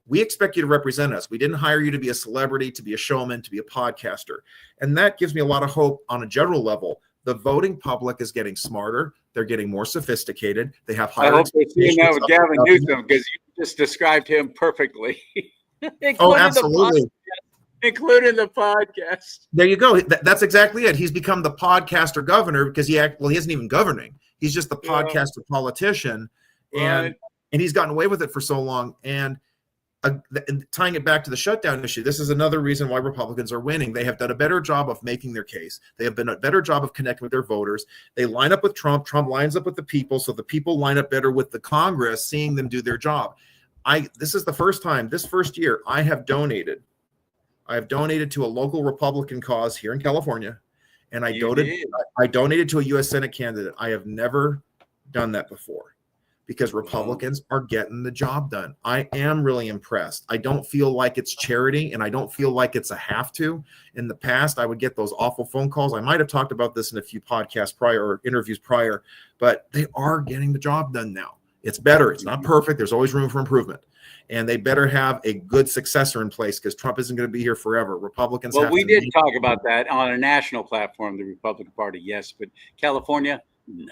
we expect you to represent us. We didn't hire you to be a celebrity, to be a showman, to be a podcaster. And that gives me a lot of hope on a general level. The voting public is getting smarter. They're getting more sophisticated. They have higher. I hope they're seeing that with Gavin Newsom because you just described him perfectly. Oh, including absolutely. including the podcast. There you go. That's exactly it. He's become the podcaster governor because he isn't even governing. He's just the podcaster politician, and Right. he's gotten away with it for so long. And tying it back to the shutdown issue, this is another reason why Republicans are winning. They have done a better job of making their case. They have been a better job of connecting with their voters. They line up with Trump. Trump lines up with the people, so the people line up better with the Congress, seeing them do their job. This is the first time, this first year, I have donated to a local Republican cause here in California, and I donated to a U.S. Senate candidate. I have never done that before because Republicans are getting the job done. I am really impressed. I don't feel like it's charity, and I don't feel like it's a have to. In the past, I would get those awful phone calls. I might have talked about this in a few podcasts prior or interviews prior, but they are getting the job done now. It's better. It's not perfect. There's always room for improvement. And they better have a good successor in place because Trump isn't going to be here forever. Republicans. Well, we did talk about that on a national platform, the Republican Party, yes, but California, no.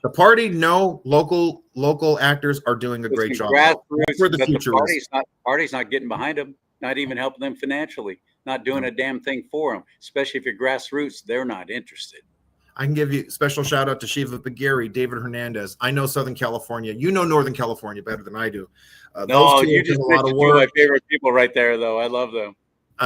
The party, no. Local actors are doing a great job. Grassroots, where the future is. Party's not getting behind them, not even helping them financially, not doing a damn thing for them. Especially if you're grassroots, they're not interested. I can give you a special shout out to Shiva Bagari, David Hernandez. I know Southern California. You know Northern California better than I do. No, you just mentioned two of my favorite people right there, though. I love them.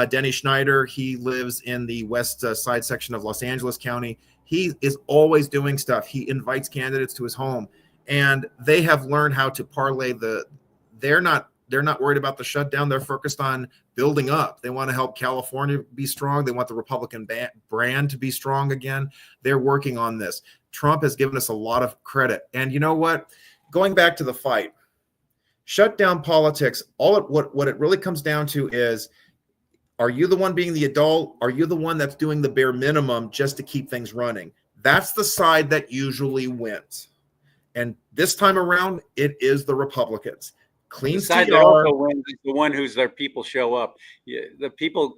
Denny Schneider, he lives in the west side section of Los Angeles County. He is always doing stuff. He invites candidates to his home, and they have learned how to parlay they're not worried about the shutdown. They're focused on building up. They want to help California be strong. They want the Republican brand to be strong again. They're working on this. Trump has given us a lot of credit. And you know what? Going back to the fight, shutdown politics, what it really comes down to is, are you the one being the adult? Are you the one that's doing the bare minimum just to keep things running? That's the side that usually wins. And this time around, it is the Republicans. Clean the side that also wins is the one whose their people show up. The people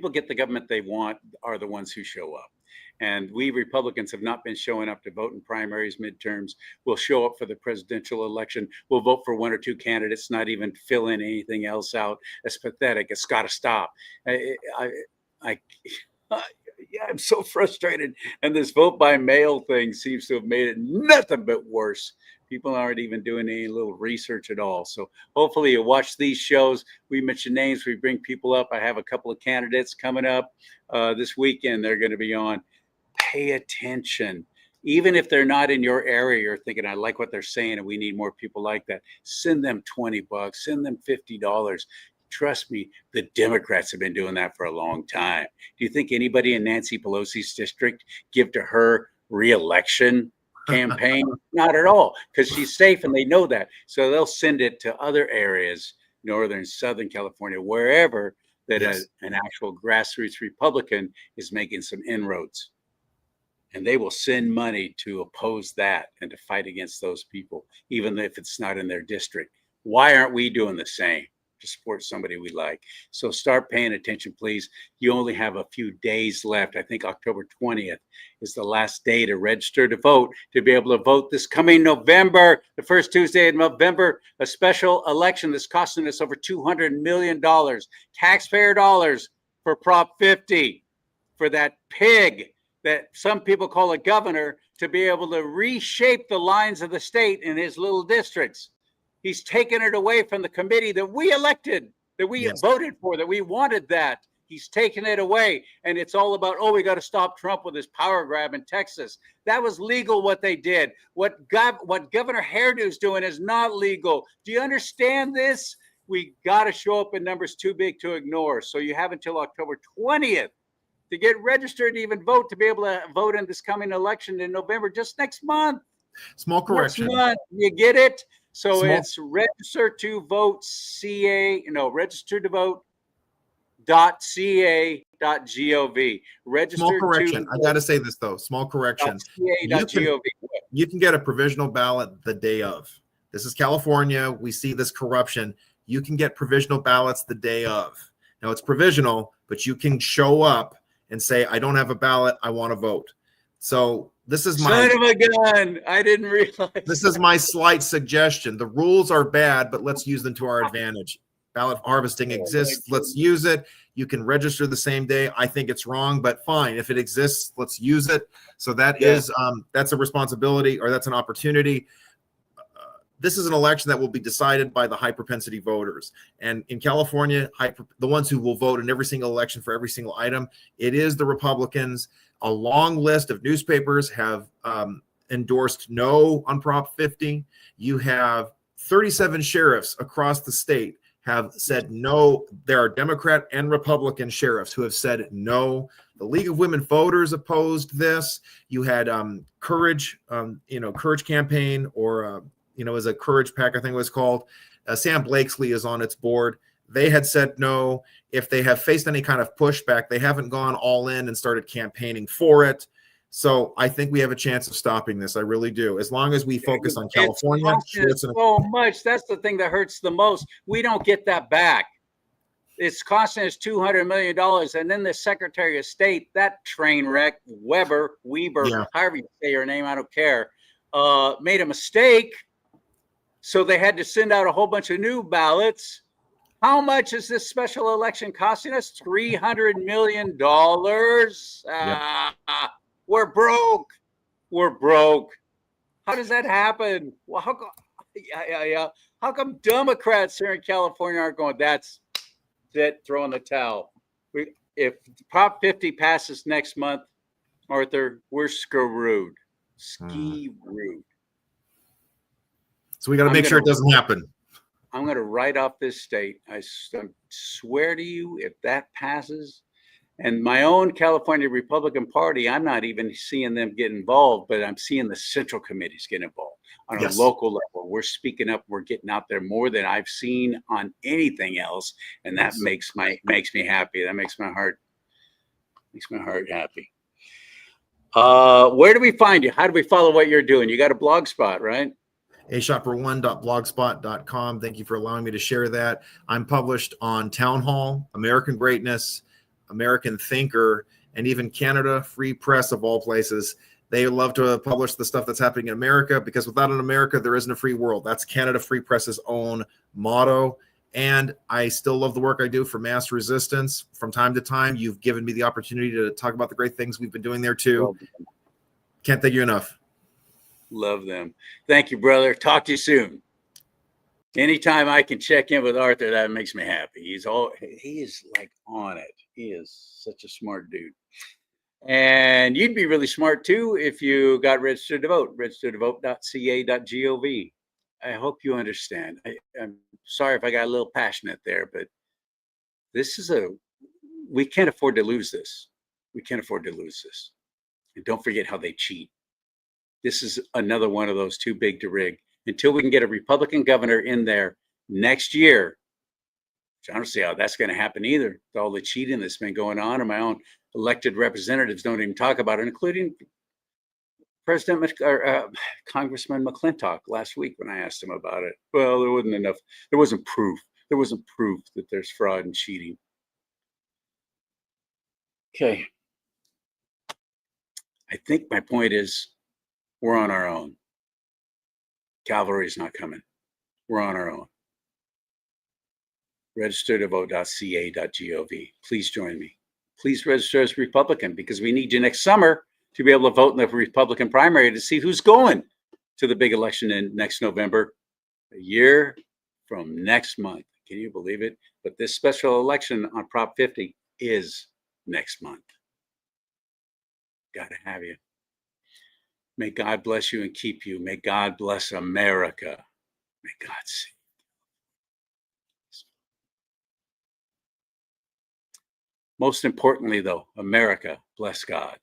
get the government they want are the ones who show up. And we Republicans have not been showing up to vote in primaries, midterms. We'll show up for the presidential election. We'll vote for one or two candidates, not even fill in anything else out. It's pathetic. It's got to stop. I'm so frustrated. And this vote by mail thing seems to have made it nothing but worse. People aren't even doing any little research at all. So hopefully you watch these shows. We mention names. We bring people up. I have a couple of candidates coming up this weekend. They're going to be on. Pay attention. Even if they're not in your area, you're thinking, I like what they're saying and we need more people like that. Send them $20, send them $50. Trust me, the Democrats have been doing that for a long time. Do you think anybody in Nancy Pelosi's district give to her re-election campaign? Not at all, because she's safe and they know that. So they'll send it to other areas, Northern, Southern California, wherever that an actual grassroots Republican is making some inroads. And they will send money to oppose that and to fight against those people, even if it's not in their district. Why aren't we doing the same to support somebody we like? So start paying attention, please. You only have a few days left. I think October 20th is the last day to register to vote, to be able to vote this coming November, the first Tuesday in November, a special election that's costing us over $200 million, taxpayer dollars for Prop 50, for that pig that some people call a governor, to be able to reshape the lines of the state in his little districts. He's taken it away from the committee that we elected, that we voted for, that we wanted that. He's taken it away. And it's all about, we got to stop Trump with his power grab in Texas. That was legal what they did. What Governor Hairdo's doing is not legal. Do you understand this? We got to show up in numbers too big to ignore. So you have until October 20th to get registered to even vote, to be able to vote in this coming election in November, just next month. Small correction. Next month, you get it? So it's register to vote register to vote.ca.gov. Register small correction. I got to say this though. Small correction. You can get a provisional ballot the day of. This is California. We see this corruption. You can get provisional ballots the day of. Now it's provisional, but you can show up and say, I don't have a ballot, I want to vote. So This is Son of a gun. I didn't realize. This is my slight suggestion. The rules are bad, but let's use them to our advantage. Ballot harvesting exists. Let's use it. You can register the same day. I think it's wrong, but fine. If it exists, let's use it. So that's a responsibility, or that's an opportunity. This is an election that will be decided by the high propensity voters. And in California, the ones who will vote in every single election for every single item, it is the Republicans. A long list of newspapers have endorsed no on Prop 50. You have 37 sheriffs across the state have said no. There are Democrat and Republican sheriffs who have said no. The League of Women Voters opposed this. You had Courage, Courage Campaign, or as a Courage PAC, I think it was called. Sam Blakesley is on its board. They had said no. If they have faced any kind of pushback, they haven't gone all in and started campaigning for it. So I think we have a chance of stopping this. I really do. As long as we focus on California. So much. That's the thing that hurts the most. We don't get that back. It's costing us $200 million. And then the Secretary of State, that train wreck, Weber, however you say your name, I don't care, made a mistake. So they had to send out a whole bunch of new ballots. How much is this special election costing us? $300 million. We're broke. We're broke. How does that happen? Well, how come Democrats here in California aren't going, that's it, throwing the towel? If Prop 50 passes next month, Arthur, we're screwed. Ski-rood. So we got to make sure it doesn't happen. I'm going to write off this state. I swear to you, if that passes, and my own California Republican Party, I'm not even seeing them get involved, but I'm seeing the central committees get involved on a local level. We're speaking up. We're getting out there more than I've seen on anything else, and that makes me happy. That makes my heart happy. Where do we find you? How do we follow what you're doing? You got a blog spot, right? aschaper1.blogspot.com. Thank you for allowing me to share that. I'm published on Town Hall, American Greatness, American Thinker, and even Canada Free Press, of all places. They love to publish the stuff that's happening in America, because without an America, there isn't a free world. That's Canada Free Press's own motto. And I still love the work I do for mass resistance. From time to time, you've given me the opportunity to talk about the great things we've been doing there too. Can't thank you enough. Love them. Thank you, brother. Talk to you soon. Anytime I can check in with Arthur, that makes me happy. He is like on it. He is such a smart dude. And you'd be really smart too if you got registered to vote. registeredtovote.ca.gov. I hope you understand. I'm sorry if I got a little passionate there, but we can't afford to lose this. We can't afford to lose this. And don't forget how they cheat. This is another one of those too big to rig. Until we can get a Republican governor in there next year, which I don't see how that's going to happen either. With all the cheating that's been going on, and my own elected representatives don't even talk about it, including Congressman McClintock last week when I asked him about it. Well, there wasn't enough. There wasn't proof. There wasn't proof that there's fraud and cheating. Okay. I think my point is, we're on our own. Cavalry's not coming. We're on our own. registertovote.ca.gov. Please join me. Please register as Republican, because we need you next summer to be able to vote in the Republican primary to see who's going to the big election in next November, a year from next month. Can you believe it? But this special election on Prop 50 is next month. Got to have you. May God bless you and keep you. May God bless America. May God save you. Most importantly, though, America, bless God.